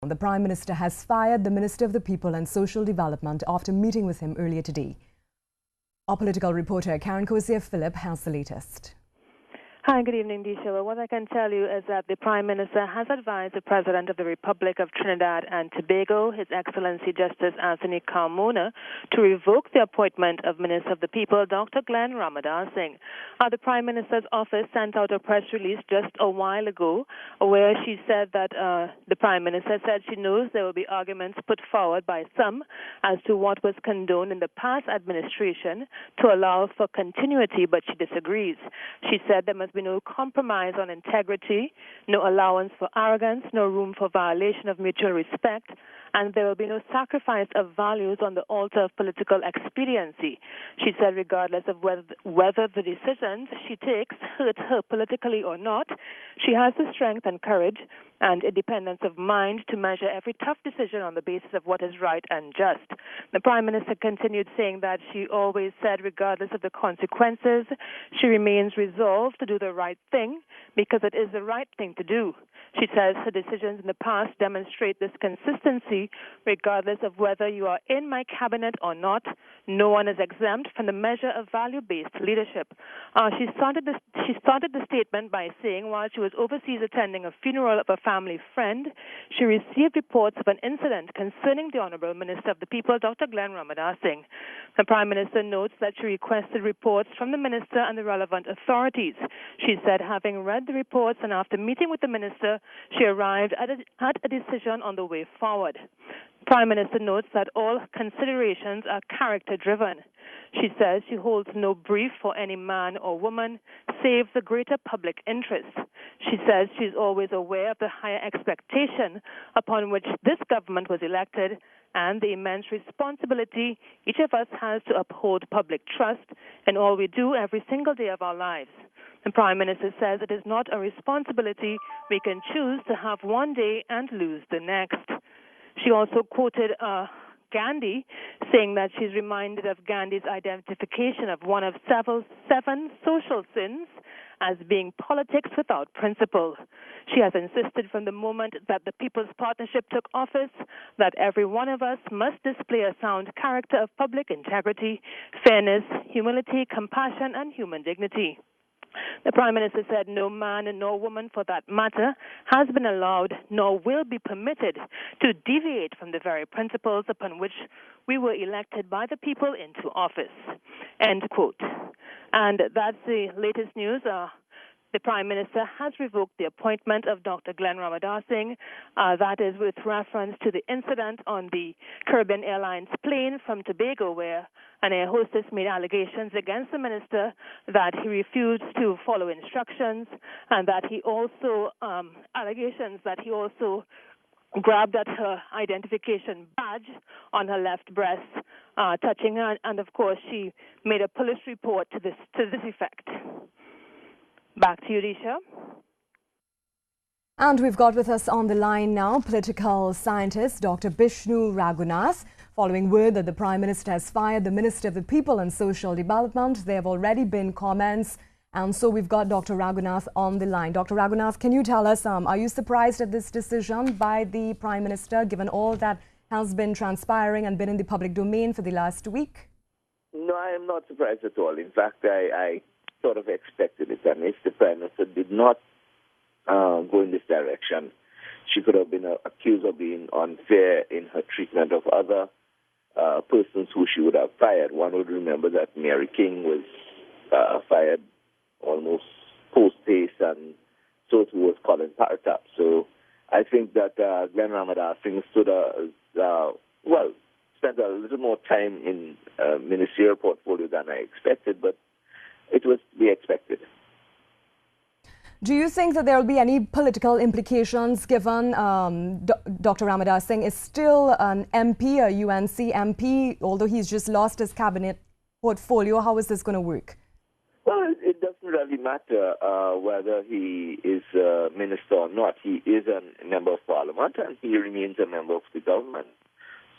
The Prime Minister has fired the Minister of the People and Social Development after meeting with him earlier today. Our political reporter Karen Kosier-Philip has the latest. Hi, good evening, Disha. Well, what I can tell you is that the Prime Minister has advised the President of the Republic of Trinidad and Tobago, His Excellency Justice Anthony Carmona, to revoke the appointment of Minister of the People, Dr. Glenn Ramadar Singh. The Prime Minister's office sent out a press release just a while ago where she said that the Prime Minister said she knows there will be arguments put forward by some as to what was condoned in the past administration to allow for continuity, but she disagrees. She said there must be no compromise on integrity, no allowance for arrogance, no room for violation of mutual respect, and there will be no sacrifice of values on the altar of political expediency. She said regardless of whether the decisions she takes hurt her politically or not, she has the strength and courage and independence of mind to measure every tough decision on the basis of what is right and just. The Prime Minister continued saying that she always said regardless of the consequences, she remains resolved to do the right thing because it is the right thing to do. She says her decisions in the past demonstrate this consistency regardless of whether you are in my cabinet or not. No one is exempt from the measure of value-based leadership. She started the statement by saying while she was overseas attending a funeral of a family friend, she received reports of an incident concerning the Honourable Minister of the People, Dr. Glenn Ramadar Singh. The Prime Minister notes that she requested reports from the Minister and the relevant authorities. She said having read the reports and after meeting with the Minister, she arrived at a decision on the way forward. Prime Minister notes that all considerations are character-driven. She says she holds no brief for any man or woman save the greater public interest. She says she's always aware of the higher expectation upon which this government was elected and the immense responsibility each of us has to uphold public trust in all we do every single day of our lives. The Prime Minister says it is not a responsibility we can choose to have one day and lose the next. She also quoted Gandhi, saying that she's reminded of Gandhi's identification of one of seven social sins as being politics without principle. She has insisted from the moment that the People's Partnership took office that every one of us must display a sound character of public integrity, fairness, humility, compassion, and human dignity. The Prime Minister said no man and no woman, for that matter, has been allowed nor will be permitted to deviate from the very principles upon which we were elected by the people into office. End quote. And that's the latest news. The Prime Minister has revoked the appointment of Dr. Glenn Ramadar Singh. That is with reference to the incident on the Caribbean Airlines plane from Tobago where an air hostess made allegations against the minister that he refused to follow instructions and that he also, allegations that he also grabbed at her identification badge on her left breast, touching her, and of course she made a police report to this effect. Back to you, Disha. And we've got with us on the line now political scientist Dr. Bishnu Raghunath. Following word that the Prime Minister has fired the Minister of the People and Social Development, there have already been comments. And so we've got Dr. Raghunath on the line. Dr. Raghunath, can you tell us, are you surprised at this decision by the Prime Minister, given all that has been transpiring and been in the public domain for the last week? No, I am not surprised at all. In fact, I sort of expected it. And if the Prime Minister did not go in this direction, she could have been accused of being unfair in her treatment of other persons who she would have fired. One would remember that Mary King was fired almost post-haste, and so too was Colin Paratap. So I think that Glenn Ramadar Singh spent a little more time in ministerial portfolio than I expected, but it was to be expected. Do you think that there will be any political implications given Dr. Ramadar Singh is still an MP, a UNC MP, although he's just lost his cabinet portfolio? How is this going to work? Well, it doesn't really matter whether he is a minister or not. He is a member of parliament and he remains a member of the government.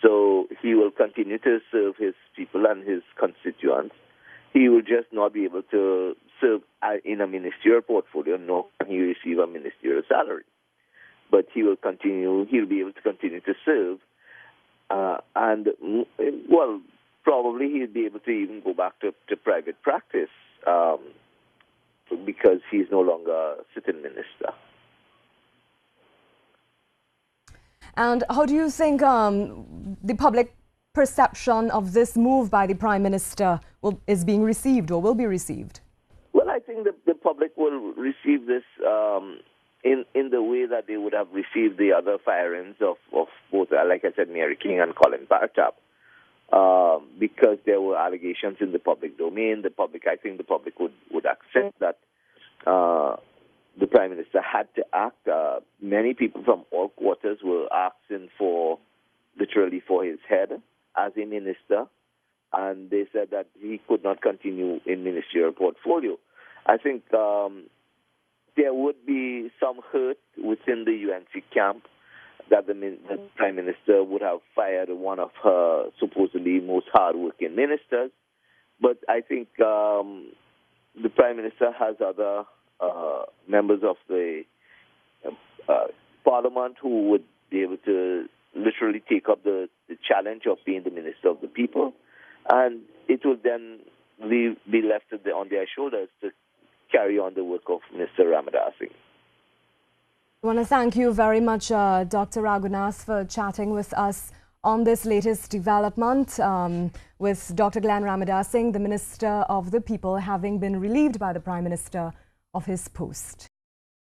So he will continue to serve his people and his constituents. He will just not be able to serve in a ministerial portfolio, nor can he receive a ministerial salary. but he will continue. He'll be able to continue to serve, and well, probably he'll be able to even go back to private practice because he's no longer a sitting minister. And how do you think the public perception of this move by the Prime Minister is being received or will be received? Well, I think the public will receive this in the way that they would have received the other firings of both, like I said, Mary King and Colin Bartap, because there were allegations in the public domain. I think the public would accept that the Prime Minister had to act. Many people from all quarters were asking literally for his head as a minister, and they said that he could not continue in ministerial portfolio. I think there would be some hurt within the UNC camp that the Prime Minister would have fired one of her supposedly most hard-working ministers. But I think the Prime Minister has other members of the Parliament who would be able to literally take up the challenge of being the Minister of the People, and it will then be left on their shoulders to carry on the work of Mr. Ramadasing. I want to thank you very much, Dr. Raghunath, for chatting with us on this latest development with Dr. Glenn Ramadasing, the Minister of the People, having been relieved by the Prime Minister of his post.